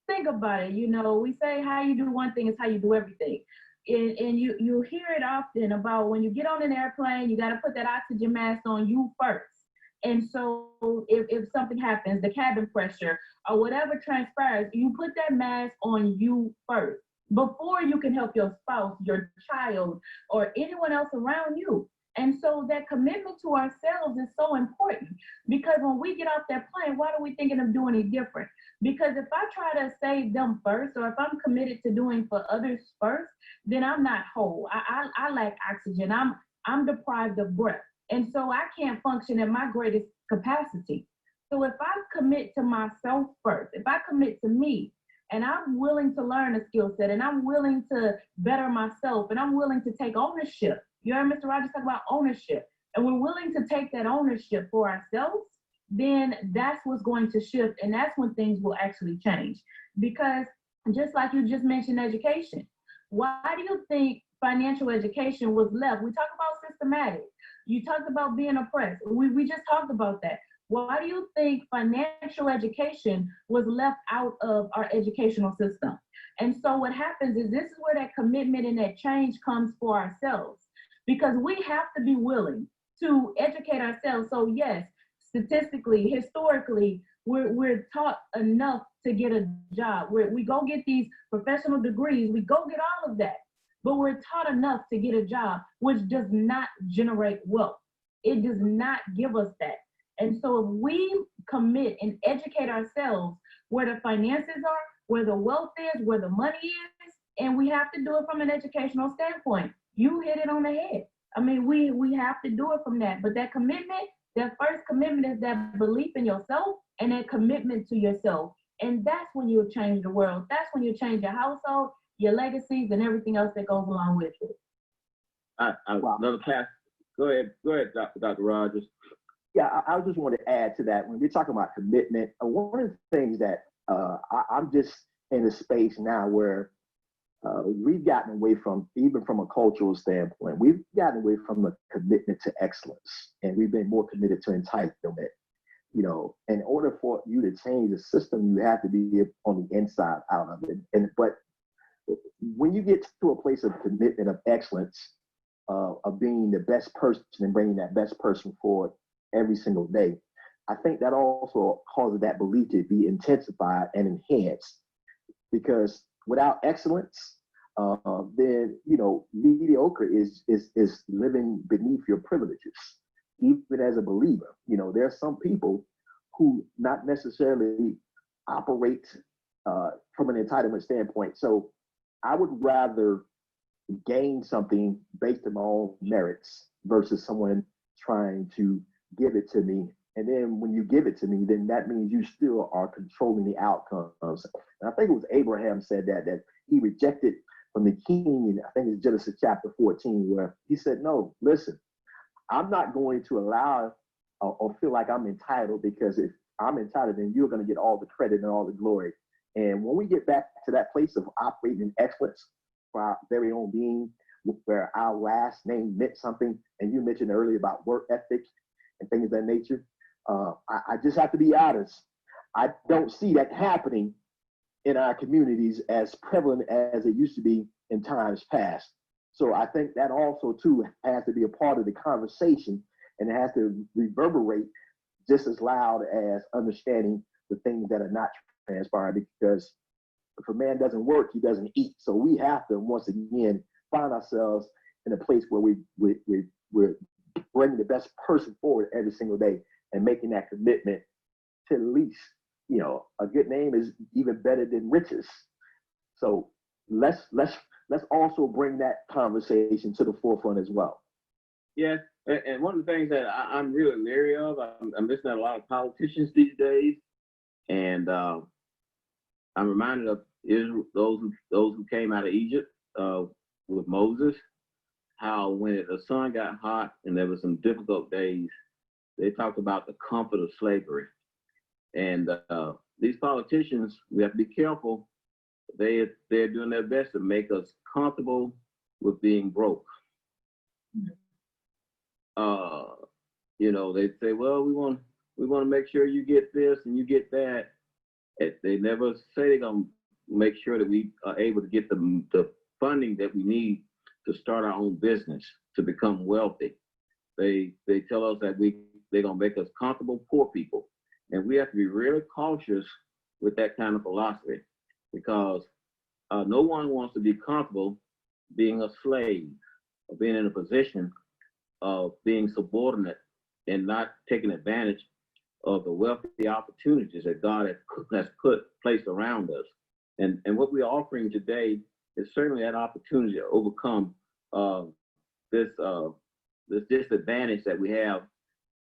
think about it, we say how you do one thing is how you do everything. And you hear it often about when you get on an airplane, you got to put that oxygen mask on you first. And so if something happens, the cabin pressure or whatever transpires, you put that mask on you first before you can help your spouse, your child, or anyone else around you. And so that commitment to ourselves is so important, because when we get off that plane, what are we thinking of doing it different? Because if I try to save them first, or if I'm committed to doing for others first, then I'm not whole. I lack oxygen. I'm deprived of breath. And so I can't function at my greatest capacity. So if I commit to myself first, if I commit to me, and I'm willing to learn a skill set, and I'm willing to better myself, and I'm willing to take ownership. You heard Mr. Rogers talk about ownership, and we're willing to take that ownership for ourselves, then that's what's going to shift, and that's when things will actually change. Because just like you just mentioned education, why do you think financial education was left? We talk about systematic. You talked about being oppressed. We just talked about that. Why do you think financial education was left out of our educational system? And so what happens is this is where that commitment and that change comes for ourselves, because we have to be willing to educate ourselves. So yes, statistically, historically, we're taught enough to get a job. We go get these professional degrees, we go get all of that, but we're taught enough to get a job, which does not generate wealth. It does not give us that. And so if we commit and educate ourselves where the finances are, where the wealth is, where the money is, and we have to do it from an educational standpoint. You hit it on the head. I mean, we have to do it from that. But that commitment, that first commitment is that belief in yourself and that commitment to yourself. And that's when you'll change the world. That's when you change your household, your legacies, and everything else that goes along with it. Another pass. Go ahead, Dr. Rogers. Yeah, I just want to add to that. When we're talking about commitment, one of the things that I'm just in a space now where we've gotten away from, even from a cultural standpoint, we've gotten away from a commitment to excellence, and we've been more committed to entitlement. In order for you to change the system, you have to be on the inside out of it. But when you get to a place of commitment of excellence, of being the best person and bringing that best person forward every single day, I think that also causes that belief to be intensified and enhanced. Because without excellence, then mediocre is living beneath your privileges. Even as a believer, there are some people who not necessarily operate from an entitlement standpoint. So I would rather gain something based on my own merits versus someone trying to give it to me. And then when you give it to me, then that means you still are controlling the outcomes. And I think it was Abraham said that he rejected from the king, and I think it's Genesis chapter 14, where he said, no, listen, I'm not going to allow or feel like I'm entitled, because if I'm entitled, then you're going to get all the credit and all the glory. And when we get back to that place of operating in excellence for our very own being, where our last name meant something, and you mentioned earlier about work ethic and things of that nature, I just have to be honest. I don't see that happening in our communities as prevalent as it used to be in times past. So I think that also too has to be a part of the conversation, and it has to reverberate just as loud as understanding the things that are not transpiring, because if a man doesn't work, he doesn't eat. So we have to, once again, find ourselves in a place where we're bringing the best person forward every single day and making that commitment to at least, a good name is even better than riches. So let's also bring that conversation to the forefront as well. Yes, and one of the things that I'm really leery of, I'm listening to a lot of politicians these days, and I'm reminded of Israel, those who came out of Egypt with Moses, how when the sun got hot and there were some difficult days, they talked about the comfort of slavery. And these politicians, we have to be careful. They're doing their best to make us comfortable with being broke. They say, well, we want to make sure you get this and you get that. They never say they're gonna make sure that we are able to get the funding that we need to start our own business, to become wealthy. They tell us that they're gonna make us comfortable poor people. And we have to be really cautious with that kind of philosophy, because no one wants to be comfortable being a slave or being in a position of being subordinate and not taking advantage of the wealthy opportunities that God has placed around us. And what we're offering today is certainly that opportunity to overcome this disadvantage that we have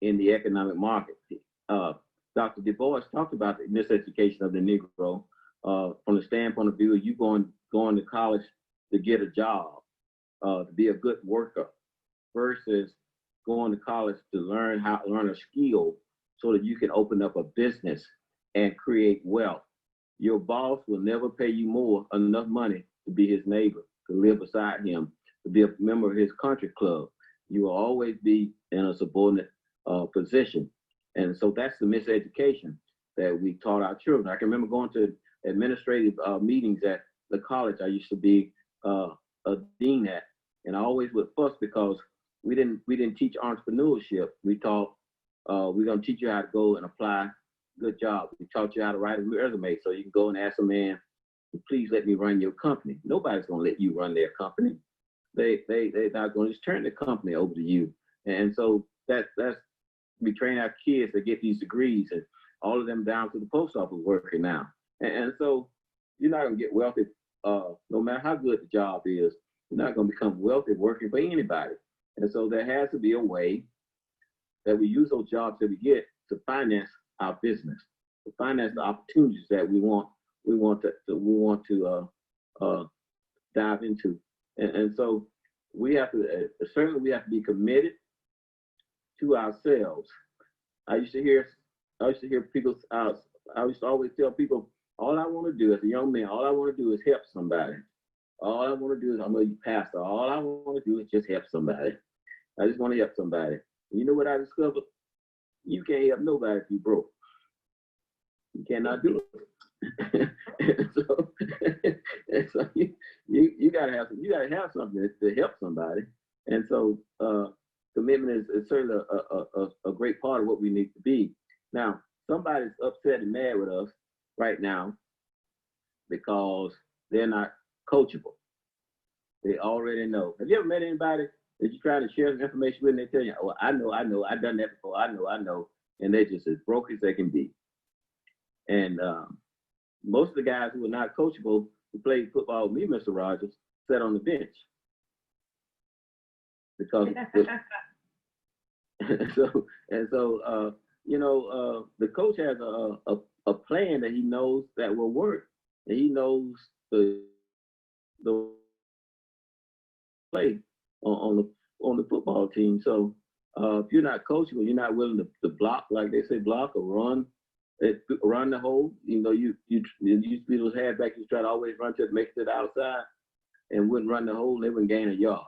in the economic market. Dr. Du Bois talked about the miseducation of the Negro from the standpoint of view of you going to college to get a job, to be a good worker, versus going to college to learn a skill so that you can open up a business and create wealth. Your boss will never pay you enough money to be his neighbor, to live beside him, to be a member of his country club. You will always be in a subordinate position. And so that's the miseducation that we taught our children. I can remember going to administrative meetings at the college I used to be a dean at, and I always would fuss because we didn't teach entrepreneurship. We taught we're gonna teach you how to go and apply. Good job. We taught you how to write a resume so you can go and ask a man, please let me run your company. Nobody's gonna let you run their company. They're not gonna just turn the company over to you. And so that's we train our kids to get these degrees, and all of them down to the post office working now. And so you're not gonna get wealthy no matter how good the job is. You're not gonna become wealthy working for anybody. And so there has to be a way that we use those jobs that we get to finance our business, to finance the opportunities that we want to dive into. And so we have to certainly we have to be committed to ourselves. I used to hear people. I used to always tell people, all I want to do as a young man, all I want to do is help somebody. All I want to do is, I'm a pastor. All I want to do is just help somebody. I just want to help somebody. You know what I discovered? You can't help nobody if you broke. You cannot do it. and so you gotta have something to help somebody. And so commitment is certainly a great part of what we need to be. Now, somebody's upset and mad with us right now because they're not coachable. They already know. Have you ever met anybody that you try to share some information with and they tell you, oh, I know, I've done that before, I know, and they're just as broke as they can be. And most of the guys who are not coachable, who played football with me, Mr. Rogers, sat on the bench. Because the coach has a plan that he knows that will work, and he knows the play on the football team. So if you're not coachable, you're not willing to block, like they say, block or run the hole. You know, you used to be those halfbacks who try to always run to make it to the outside and wouldn't run the hole, and they wouldn't gain a yard.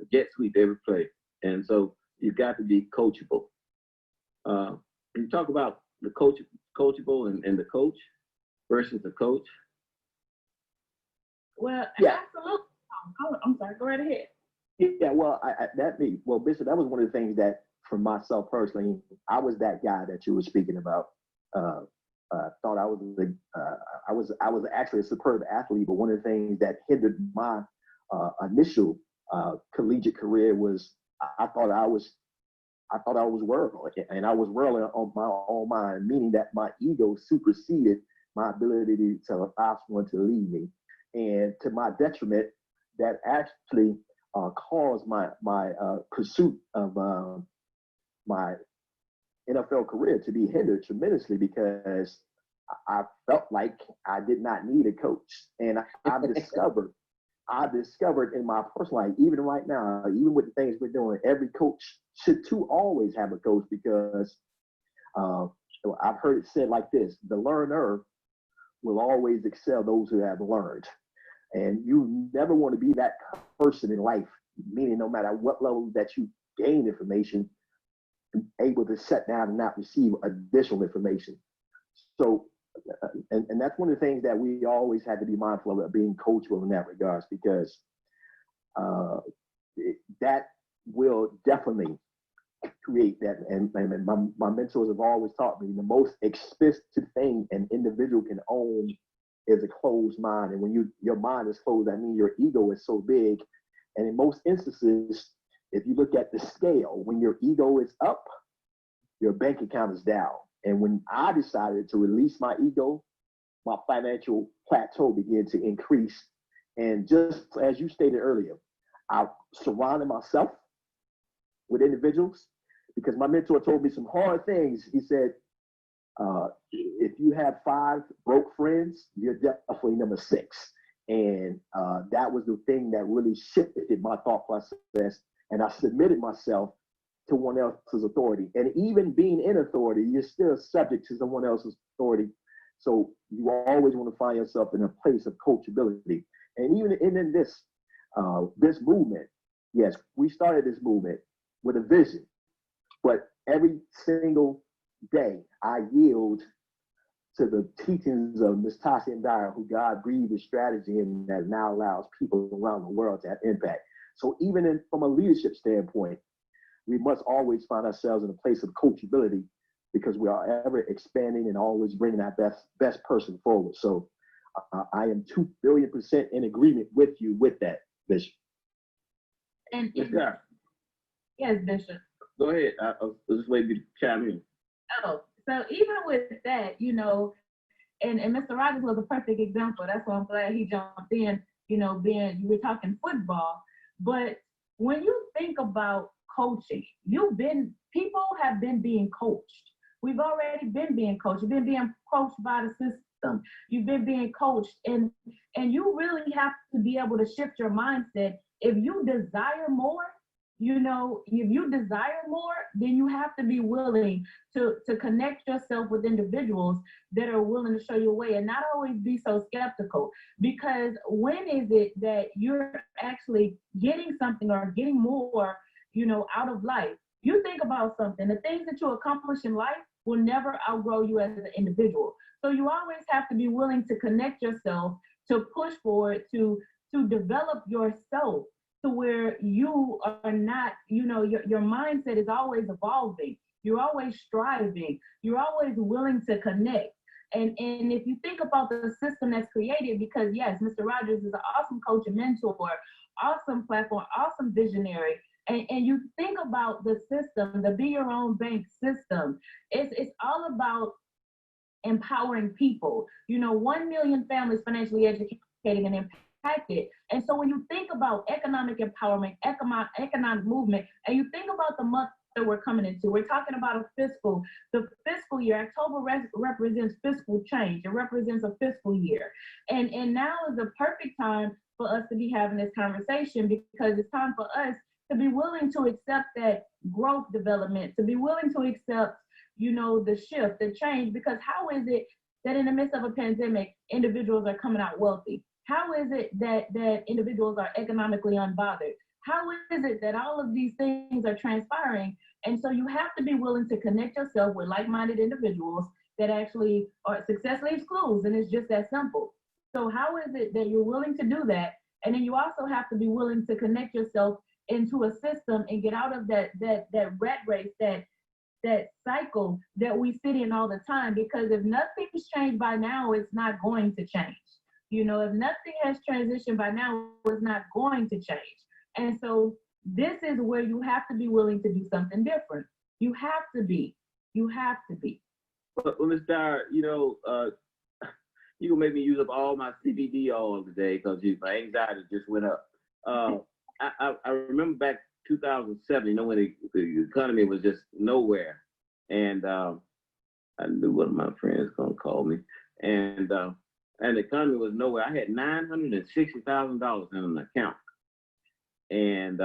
A jet sweep every play. And so you've got to be coachable. You talk about the coachable and the coach versus the coach. Well, Yeah. absolutely. I'm sorry, go right ahead. Yeah, well, Bishop, that was one of the things that, for myself personally, I was that guy that you were speaking about. Uh, thought I was actually a superb athlete, but one of the things that hindered my initial collegiate career was I thought I was world, and I was world on my own mind, meaning that my ego superseded my ability to allow someone to lead me, and to my detriment, that actually caused my pursuit of my NFL career to be hindered tremendously because I felt like I did not need a coach, and I discovered in my personal life, even right now, even with the things we're doing, every coach should too always have a coach because I've heard it said like this: the learner will always excel those who have learned. And you never want to be that person in life, meaning no matter what level that you gain information, able to sit down and not receive additional information. So, and that's one of the things that we always had to be mindful of being coachable in that regards, because that will definitely create that. And my mentors have always taught me the most expensive thing an individual can own is a closed mind. And when your mind is closed, that means your ego is so big. And in most instances, if you look at the scale, when your ego is up, your bank account is down. And when I decided to release my ego, my financial plateau began to increase. And just as you stated earlier, I surrounded myself with individuals because my mentor told me some hard things. He said, if you have 5 broke friends, you're definitely number 6. And that was the thing that really shifted my thought process. And I submitted myself to one else's authority. And even being in authority, you're still subject to someone else's authority. So you always want to find yourself in a place of coachability. And even in this movement, yes, we started this movement with a vision, but every single day I yield to the teachings of Ms. Tasha and Dyer, who God breathed his strategy in that now allows people around the world to have impact. So even from a leadership standpoint, we must always find ourselves in a place of coachability because we are ever expanding and always bringing our best person forward. So I am 2 billion% in agreement with you with that, Bishop. And Yeah. yes, Bishop. Go ahead. I was just waiting to chime in. Oh, so even with that, and Mr. Rogers was a perfect example. That's why I'm glad he jumped in, you were talking football. But when you think about coaching, people have been being coached. We've already been being coached. You've been being coached by the system. You've been being coached. And you really have to be able to shift your mindset. If you desire more, if you desire more, then you have to be willing to connect yourself with individuals that are willing to show you a way and not always be so skeptical. Because when is it that you're actually getting something or getting more, out of life? You think about something, the things that you accomplish in life will never outgrow you as an individual. So you always have to be willing to connect yourself, to push forward, to develop yourself to where you are not, your mindset is always evolving. You're always striving. You're always willing to connect. And if you think about the system that's created, because yes, Mr. Rogers is an awesome coach and mentor, awesome platform, awesome visionary. And you think about the system, the Be Your Own Bank system, it's all about empowering people. 1 million families financially educated and impacted. And so when you think about economic empowerment, economic movement, and you think about the month that we're coming into, we're talking about the fiscal year. October represents fiscal change. It represents a fiscal year. And now is the perfect time for us to be having this conversation because it's time for us to be willing to accept that growth development, to be willing to accept, the shift, the change, because how is it that in the midst of a pandemic, individuals are coming out wealthy? How is it that individuals are economically unbothered? How is it that all of these things are transpiring? And so you have to be willing to connect yourself with like-minded individuals that actually are success leaves clues, and it's just that simple. So how is it that you're willing to do that? And then you also have to be willing to connect yourself into a system and get out of that rat race, that cycle that we sit in all the time. Because if nothing's changed by now, it's not going to change. You know, if nothing has transitioned by now, it's not going to change. And so this is where you have to be willing to do something different. You have to be. You have to be. Well, Ms. Dyer, you know, you gonna make me use up all my CBD all today because my anxiety just went up. I remember back 2007, you know, when the economy was just nowhere, and I knew one of my friends gonna call me, and the economy was nowhere. I had $960,000 in an account, and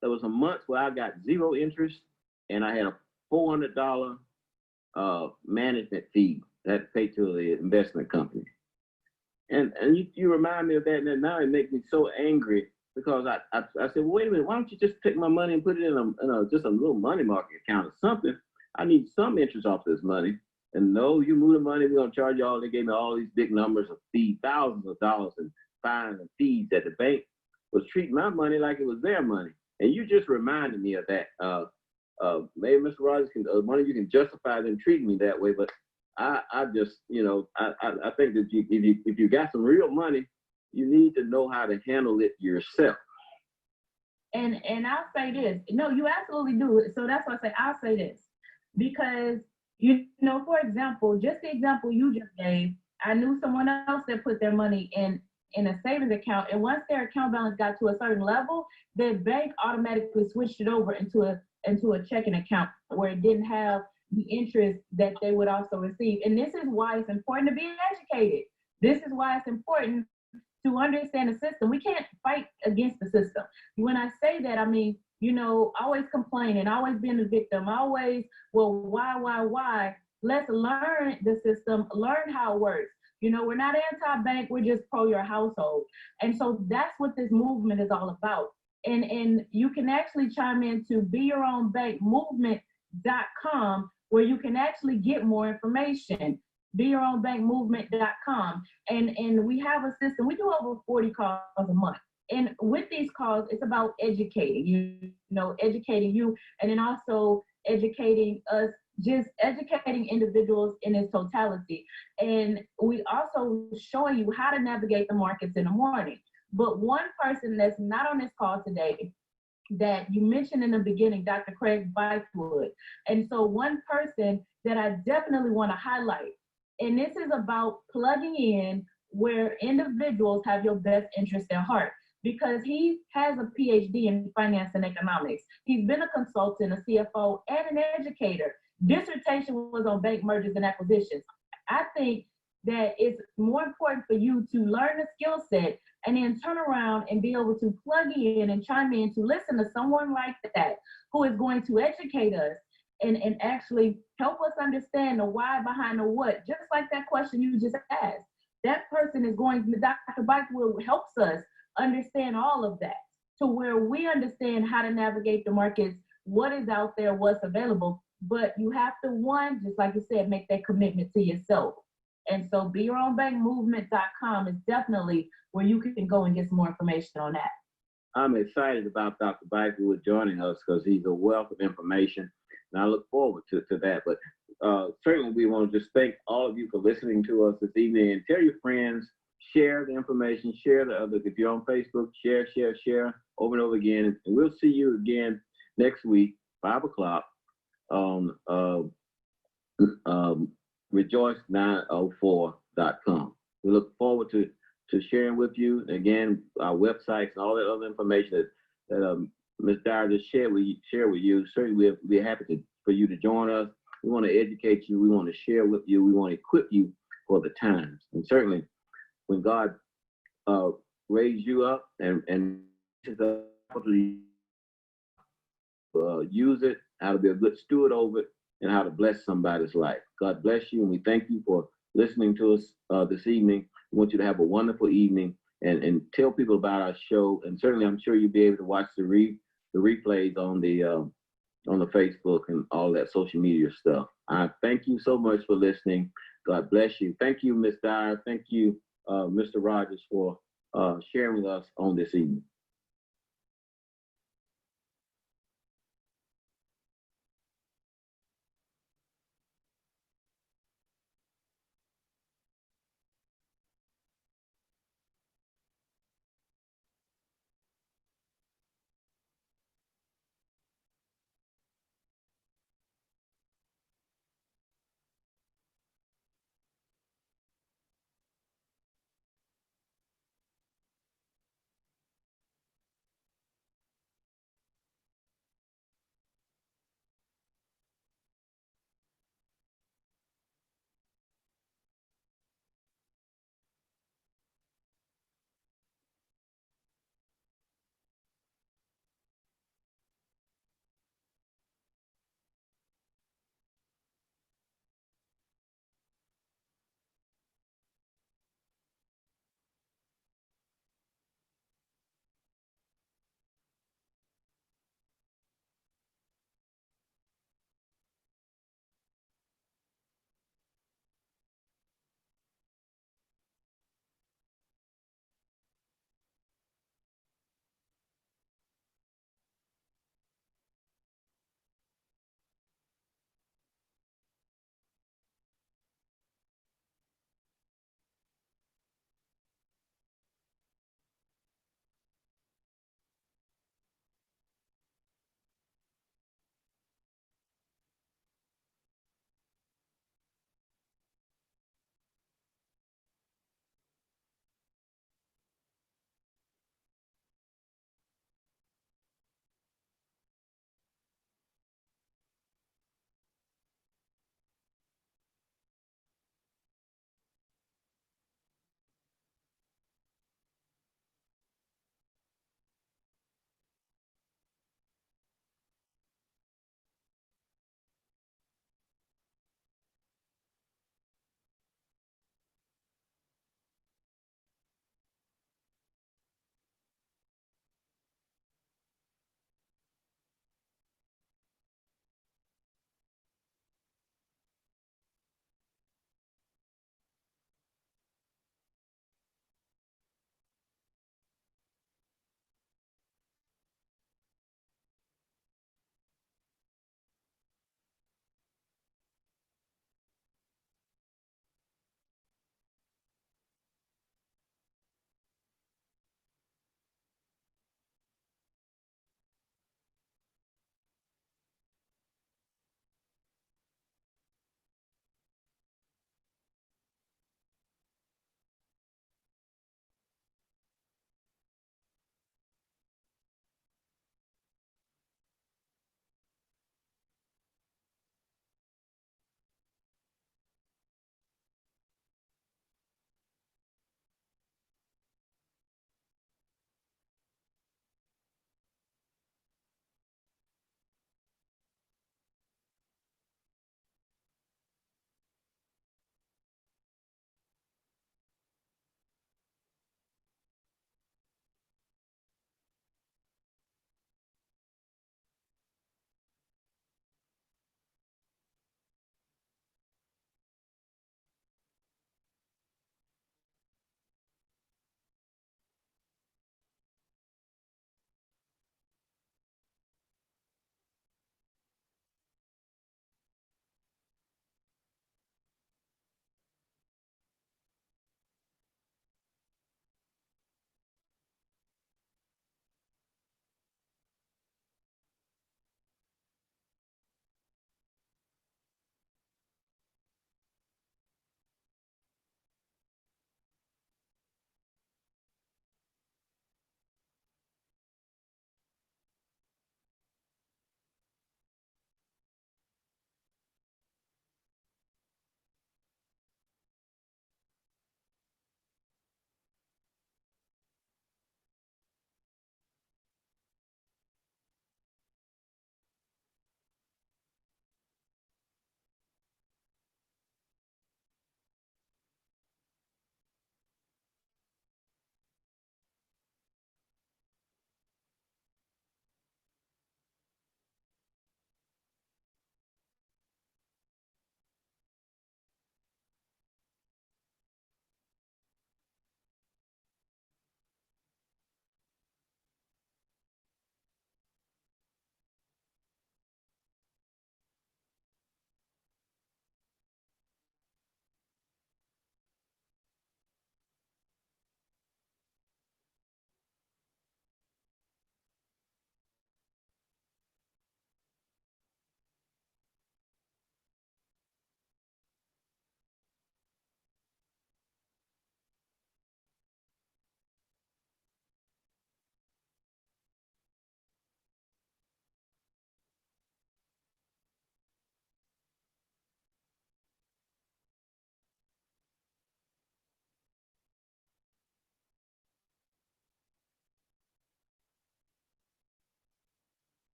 there was a month where I got zero interest, and I had a $400 management fee that I had to pay to the investment company. And you remind me of that, and now it makes me so angry because I said, well, wait a minute, why don't you just take my money and put it in a just a little money market account or something? I need some interest off this money. And no, you move the money, we're gonna charge you all. They gave me all these big numbers of fees, thousands of dollars in fines and fees that the bank was treating my money like it was their money. And you just reminded me of that. Maybe Mr. Rogers one of you can justify them treating me that way, but I just, you know, I think that if you got some real money, you need to know how to handle it yourself. And I'll say this. No, you absolutely do. So that's why I say I'll say this. Because, you know, for example, just the example you just gave, I knew someone else that put their money in a savings account, and once their account balance got to a certain level, the bank automatically switched it over into a checking account where it didn't have the interest that they would also receive. And this is why it's important to be educated. This is why it's important to understand the system. We can't fight against the system. When I say that, I mean, you know, always complaining, always being a victim, always, well, why? Let's learn the system, learn how it works. You know, we're not anti-bank, we're just pro your household. And so that's what this movement is all about. And you can actually chime into BeYourOwnBankMovement.com, where you can actually get more information. BeYourOwnBankMovement.com. And we have a system. We do over 40 calls a month. And with these calls, it's about educating you know, educating you, and then also educating us, just educating individuals in its totality. And we also showing you how to navigate the markets in the morning. But one person that's not on this call today that you mentioned in the beginning, Dr. Craig Bythewood. And so one person that I definitely want to highlight, and this is about plugging in where individuals have your best interest at heart, because he has a PhD in finance and economics. He's been a consultant, a CFO, and an educator. Dissertation was on bank mergers and acquisitions. I think that it's more important for you to learn a skill set and then turn around and be able to plug in and chime in to listen to someone like that who is going to educate us and actually help us understand the why behind the what. Just like that question you just asked. That person is going to, Dr. Bythewood helps us understand all of that to where we understand how to navigate the markets, what is out there, what's available. But you have to, one, just like you said, make that commitment to yourself. And so BeYourOwnBankMovement.com is definitely where you can go and get some more information on that. I'm excited about Dr. Bythewood joining us because he's a wealth of information, and I look forward to that. But certainly we want to just thank all of you for listening to us this evening, and tell your friends, share the information, share the others. If you're on Facebook, share over and over again. And we'll see you again next week, 5 o'clock on rejoice904.com. We look forward to sharing with you, again, our websites and all that other information that Ms. Dyer just share with you. Certainly we'll be happy for you to join us. We want to educate you. We want to share with you. We want to equip you for the times. And certainly when God raised you up and use it, how to be a good steward over it, and how to bless somebody's life. God bless you, and we thank you for listening to us this evening. We want you to have a wonderful evening, and tell people about our show. And certainly, I'm sure you'll be able to watch the replays on the Facebook and all that social media stuff. I thank you so much for listening. God bless you. Thank you, Ms. Dyer. Thank you, Mr. Rogers, for sharing with us on this evening.